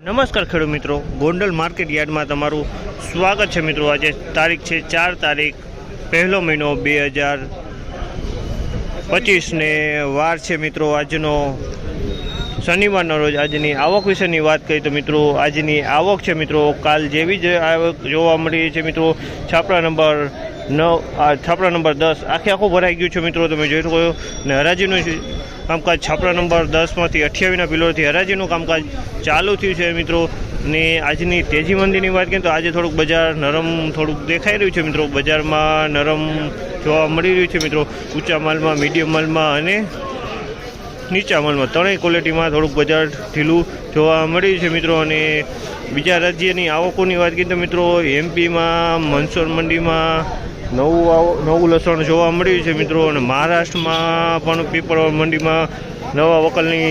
નમસ્કાર ખેડૂત મિત્રો, ગોંડલ માર્કેટ યાર્ડમાં તમારું સ્વાગત છે મિત્રો। આજે તારીખ છે 4 તારીખ 1લો મહિનો 2025 ને વાર છે મિત્રો આજનો શનિવારનો રોજ। આજની આવક વિશેની વાત કરીએ તો મિત્રો આજની આવક છે મિત્રો કાલ જેવી જ આવક જોવા મળી છે મિત્રો। છાપરા નંબર 10 આખો ભરાઈ ગયું છે મિત્રો, તમે જોઈ શકો ને હરાજીનું કામકાજ છાપરા નંબર 10માંથી 28ના પિલોરથી હરાજીનું કામકાજ ચાલુ થયું છે મિત્રો। ને આજની તેજી મંદીની વાત કરીએ તો આજે થોડુંક બજાર નરમ થોડુંક દેખાઈ રહ્યું છે મિત્રો। બજારમાં નરમ જોવા મળી રહ્યું છે મિત્રો। ઊંચા માલમાં, મીડિયમ માલમાં અને નીચા માલમાં ત્રણેય ક્વોલિટીમાં થોડુંક બજાર ઢીલું જોવા મળ્યું છે મિત્રો। અને બીજા રાજ્યની આવકોની વાત કરીએ તો મિત્રો એમપીમાં મનસોર મંડીમાં નવું લસણ જોવા મળ્યું છે મિત્રો। અને મહારાષ્ટ્રમાં પણ પીપળવા મંડીમાં નવા વકલની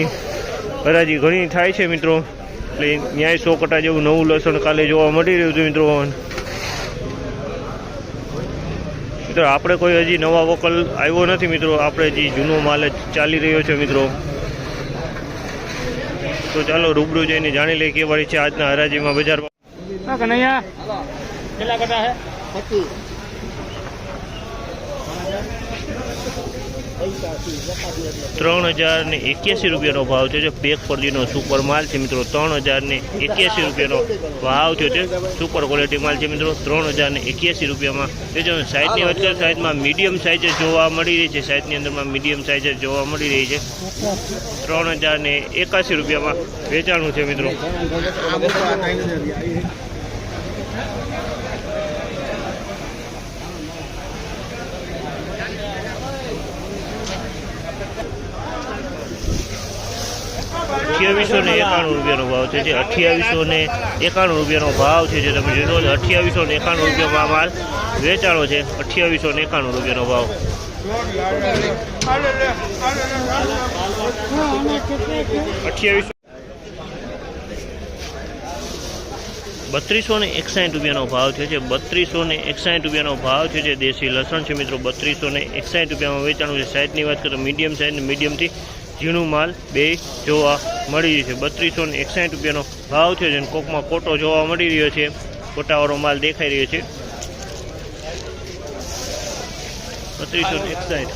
હરાજી ઘણી થાય છે મિત્રો। એટલે ન્યાય 100 કટા જેવું નવું લસણ કાલે જોવા મળી રહ્યું છે મિત્રો। આપણે કોઈ હજી નવા વકલ આવ્યો નથી મિત્રો, આપણે હજી જૂનો માલ જ ચાલી રહ્યો છે મિત્રો। તો ચાલો રૂબરૂ જઈને જાણી લઈએ કેવાળી છે આજના હરાજીમાં બજાર। 3081 રૂપિયાનો ભાવ છે। પેક પરજીનો સુપર માલ છે મિત્રો। 3081 રૂપિયાનો ભાવ થયો છે। સુપર ક્વોલિટી માલ છે મિત્રો। 3081 રૂપિયામાં જો સાઇઝની વાત કરીએ, સાઇઝમાં મીડિયમ સાઇઝ જોવા મળી રહી છે। સાઇઝની અંદરમાં મીડિયમ સાઇઝ જોવા મળી રહી છે। 3081 રૂપિયામાં વેચાણું છે મિત્રો। ₹2891 ભાવ છે। 2891 રૂપિયાનો ભાવ છે જે તમે જોઈ લો। 2891 રૂપિયામાં માલ વેચાણો છે। 2891 રૂપિયાનો ભાવ। 3261 રૂપિયાનો ભાવ છે। 3261 રૂપિયાનો ભાવ છે જે દેશી લસણ છે મિત્રો। 3261 રૂપિયામાં વેચાણું છે। સાઇઝની વાત કરીએ તો મીડિયમ સાઇઝ, મીડિયમથી ઝીણું માલ બે જોવા મળી રહ્યું છે। 3261 રૂપિયાનો ભાવ છે જેને કોકમાં કોટો જોવા મળી રહ્યો છે। કોટાવાળો માલ દેખાઈ રહ્યો છે। 3261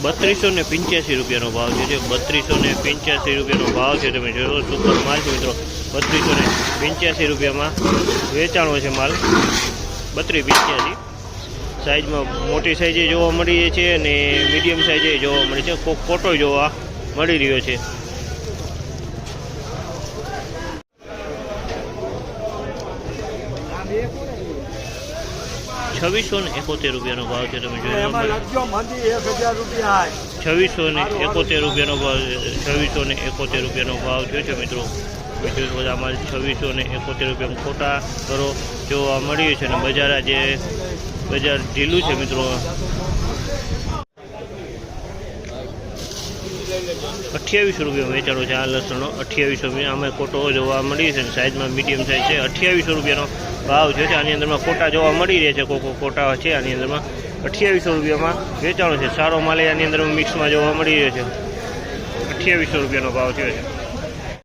₹3285 રૂપિયાનો ભાવ છે। 3285 રૂપિયાનો ભાવ છે, તમે જોયો સુપર માલ છે મિત્રો। 3285 રૂપિયામાં વેચાણો છે માલ। 3285 સાઇઝમાં મોટી સાઇઝે જોવા મળી છે અને મીડિયમ સાઇઝે જોવા મળે છે। કોટો જોવા મળી રહ્યો છે। ₹2671 રૂપિયાનો ભાવ છે, તમે જોઈ લો। 2671 રૂપિયાનો ભાવ, 2671 રૂપિયાનો ભાવ થયો છે મિત્રો। બીજું બધા માલ 2671 રૂપિયામાં ખોટા કરો જોવા મળ્યું છે। અને બજાર આજે બજાર ઢીલું છે મિત્રો। 28 રૂપિયા વેચાણો છે આ લસણનો। 28 રૂપિયા આમાં કોટો જોવા મળી છે। સાઇઝમાં મીડિયમ સાઇઝ છે। 28 રૂપિયાનો ભાવ છે। આની અંદરમાં કોટા જોવા મળી રહ્યા છે, કોટા છે આની અંદરમાં। 28 રૂપિયામાં વેચાણો છે। સારો માલ આની અંદરમાં મિક્સમાં જોવા મળી રહ્યો છે। 28 રૂપિયાનો ભાવ થયો છે।